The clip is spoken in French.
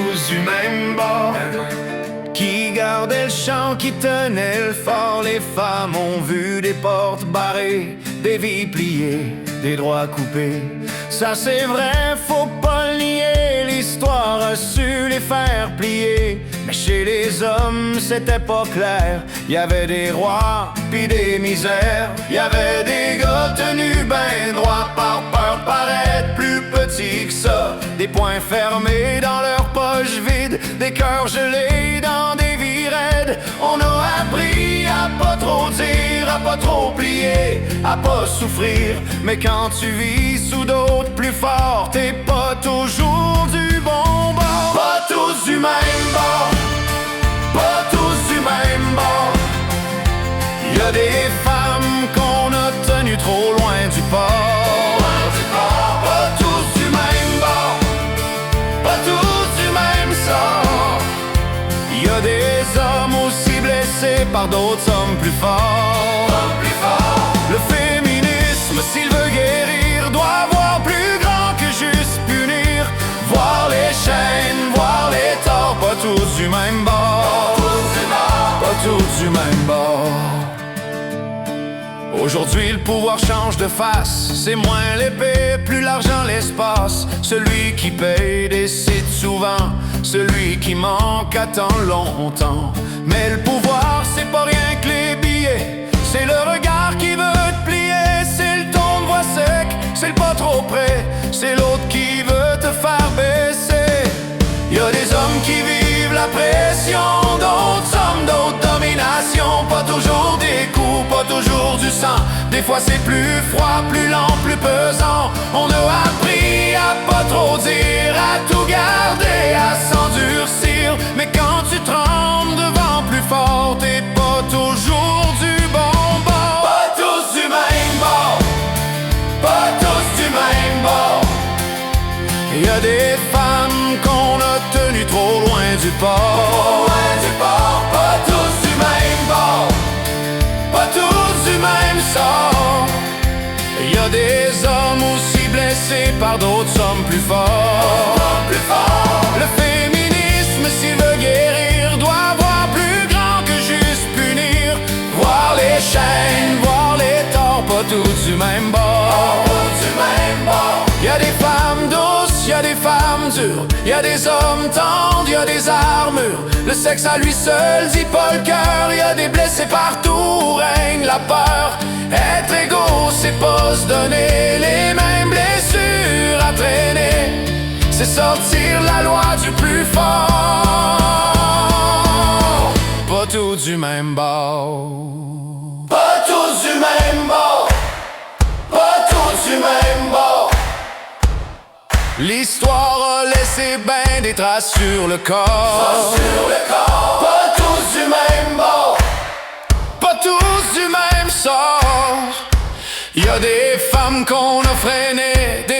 tous du même bord. Qui gardait le champ, qui tenait le fort. Les femmes ont vu des portes barrées, des vies pliées, des droits coupés. Ça c'est vrai, faut pas le nier. L'histoire a su les faire plier. Mais chez les hommes c'était pas clair. Y avait des rois pis des misères. Y avait des gars tenus ben droits par peur de paraître plus petits que ça. Des poings fermés dans leurs poches vides, des cœurs gelés dans des vies raides. On a appris à pas trop dire, à pas trop plier, à pas souffrir. Mais quand tu vis sous d'autres plus forts, t'es pas toujours du bon bord. Pas tous du même bord, pas tous du même bord. Y a des femmes qu'on a tenues trop loin du port. Pas tous du même bord, pas tous du même sort. Y a des hommes aussi blessés par d'autres hommes plus forts. Le féminisme, s'il veut guérir, doit voir plus grand que juste punir. Voir les chaînes, voir les torts, pas tous du même bord. Pas tous du même bord. Aujourd'hui le pouvoir change de face. C'est moins l'épée, plus l'argent l'espace. Celui qui paye décide souvent. Celui qui manque attend longtemps. Mais le pouvoir c'est pas rien que les billets. C'est le regard qui veut te plier. C'est le ton de voix sec, c'est le pas trop près. C'est l'autre qui veut te faire baisser. Y a des hommes qui vivent la pression, d'autres hommes, d'autres dominations. Pas toujours des coups, pas toujours du sang. Des fois c'est plus froid, plus lent, plus pesant. On a appris à pas trop dire, à tout garder, à s'endurcir. Mais quand tu trembles devant plus fort, t'es pas toujours du bon bord. Pas tous du même bord, pas tous du même bord. Y a des femmes qu'on a tenues trop loin du port. Pas tous du même bord, pas tous du même sort. Y a des hommes aussi blessés par d'autres hommes plus forts. Le féminisme, s'il veut guérir, doit voir plus grand que juste punir. Voir les chaînes, voir les torts, pas tous du même bord. Y a des femmes douces, y a des femmes dures. Y a des hommes tendres, y a des armures. Le sexe à lui seul dit pas le cœur. Y a des blessés partout, règne la peur. Être égaux, c'est pas se donner les mêmes blessures à traîner. C'est sortir la loi du plus fort. Pas tous du même bord. Pas tous du même bord. Pas tous du même bord. L'histoire a laissé ben des traces sur le corps. Pas tous du même bord, pas tous du même sort. Y a des femmes qu'on a freinées, des